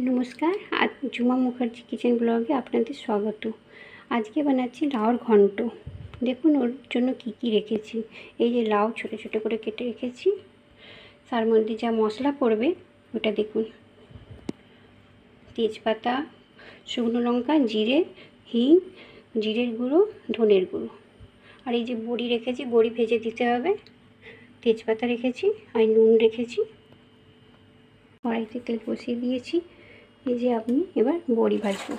নমস্কার, আজ ঝুমা মুখার্জি কিচেন ব্লগে আপনাদের স্বাগত। আজকে বানাচ্ছি লাউর ঘন্ট। দেখুন ওর জন্য কি কি রেখেছি। এই যে লাউ ছোট ছোট করে কেটে রেখেছি। তার মধ্যে যা মশলা পড়বে ওটা দেখুন। তেজপাতা, শুকনো লঙ্কা, জিরে, হিং, জিরের গুঁড়ো, ধনের গুঁড়ো। আর এই যে বড়ি রেখেছি, বড়ি ভেজে দিতে হবে। তেজপাতা রেখেছি আর নুন রেখেছি। কড়াইতে তেল বসিয়ে দিয়েছি। এই যে আপনি এবার বড়ি ভাজবো।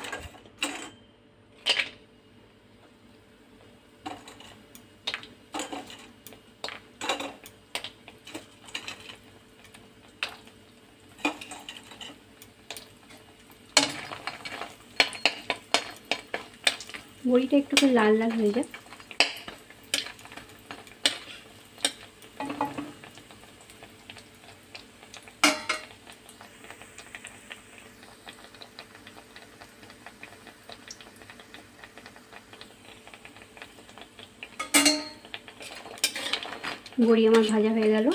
বড়িটা একটু করে লাল লাল হয়ে যায়। বড়ি আমার ভাজা হয়ে গেল।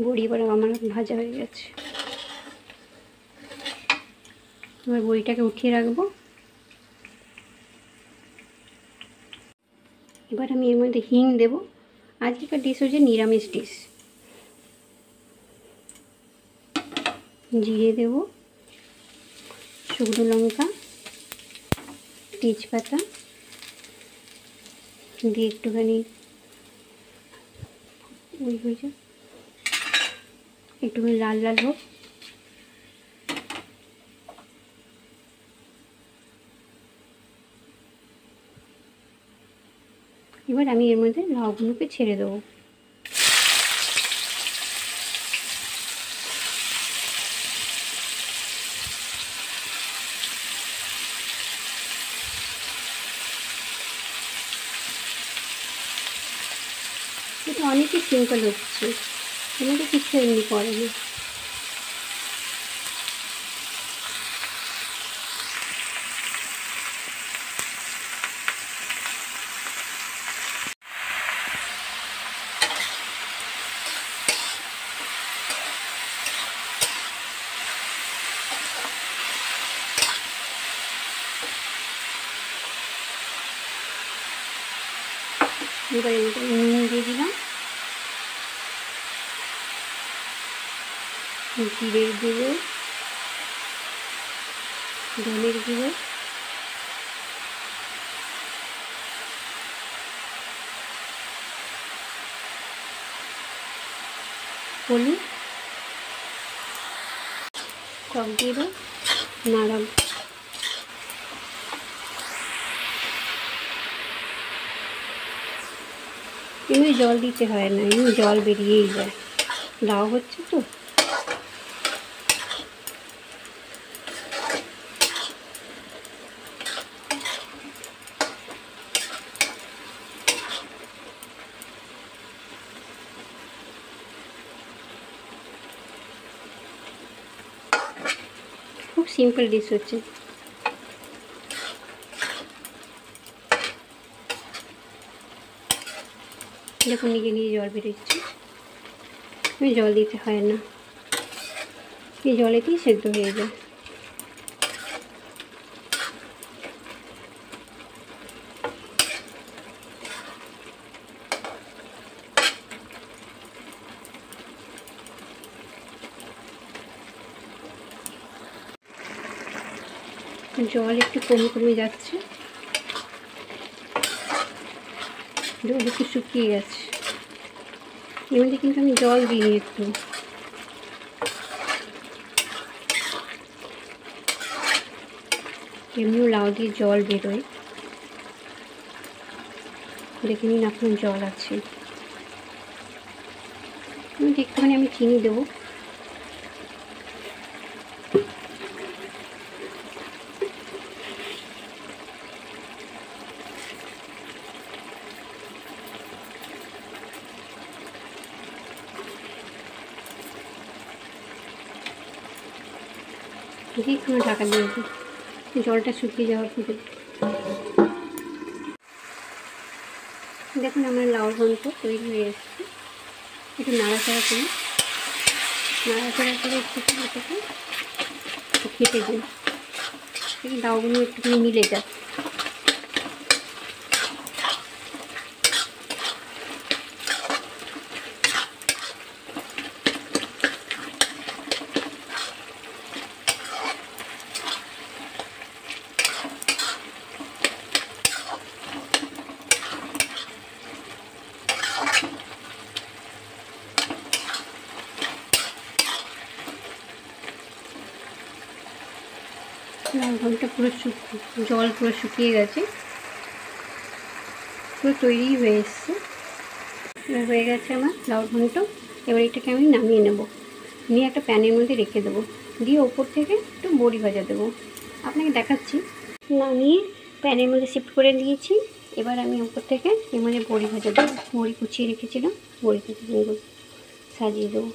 বড়ি এবার আমার ভাজা হয়ে গেছে। এবার বড়িটাকে উঠিয়ে রাখবো। এবার আমি এর মধ্যে হিং দেব। আজকের ডিশ হচ্ছে নিরামিষ ডিশ। জিরে দেব, শুকনো লঙ্কা, তেজপাতা দিয়ে একটুখানি একটুখানি লাল লাল হোক। এবার আমি এর মধ্যে লাউগুলোকে ছেড়ে দেবো। এটা অনেকই সিম্পল হচ্ছে, এমনি কিছু এমনি করে না। এবার এর মধ্যে নুন দিয়ে দিলাম, জিরের গুঁড়ো, ধনের গুঁড়ো, হলুদ, সব দিয়ে দেবো, নাড়াবো। এমনি জল দিতে হয় না, এমনি জল বেরিয়েই যায়, লাউ হচ্ছে তো। খুব সিম্পল ডিশ হচ্ছে। দেখুন নিজে নিজে জল বেরোচ্ছে, জল দিতে হয় না, এই জলেতেই সেদ্ধ হয়ে যায়। জল একটু কমে কমে যাচ্ছে, জল একটু শুকিয়ে গেছে। এর মধ্যে কিন্তু আমি জল দিইনি, একটু এমনিও লাউ দিয়ে জল বেরোয়, দেখে নিন আপনার জল আছে। একটুখানি আমি চিনি দেবো। দিয়ে একটু ঢাকা দিয়ে দিই জলটা শুকিয়ে যাওয়ার পরে। দেখুন আমার লাউ ঘন্ট তৈরি হয়ে এসছে। একটু নাড়াচাড়া করি, নাড়াচাড়া করে একটু এটাকে খেতে দিই, এই লাউগুলো একটুখানি মিলে যায়। লাউ ঘন্টটা পুরো জল পুরো শুকিয়ে গেছে, পুরো তৈরি হয়ে এসছে। এবার হয়ে গেছে আমার লাউ ঘন্ট। এবার এটাকে আমি নামিয়ে নেব, নিয়ে একটা প্যানের মধ্যে রেখে দেবো, দিয়ে ওপর থেকে একটু বড়ি ভাজা দেবো। আপনাকে দেখাচ্ছি। নামিয়ে প্যানের মধ্যে শিফট করে দিয়েছি। এবার আমি ওপর থেকে এর মধ্যে বড়ি ভাজা দেবো, বড়ি কুচিয়ে রেখেছিলাম, বড়ি কুচিয়ে সাজিয়ে দেবো।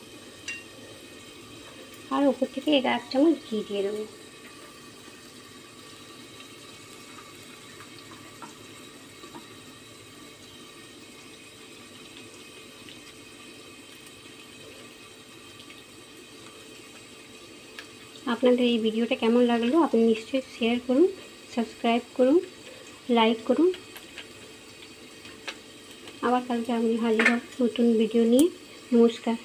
আর ওপর থেকে 1 চামচ ঘি দিয়ে দেবো। আপনাদের এই ভিডিওটা কেমন লাগলো আপনি নিশ্চয়ই শেয়ার করুন, সাবস্ক্রাইব করুন, লাইক করুন। আবার কালকে আমি হাজির হব নতুন ভিডিও নিয়ে। নমস্কার।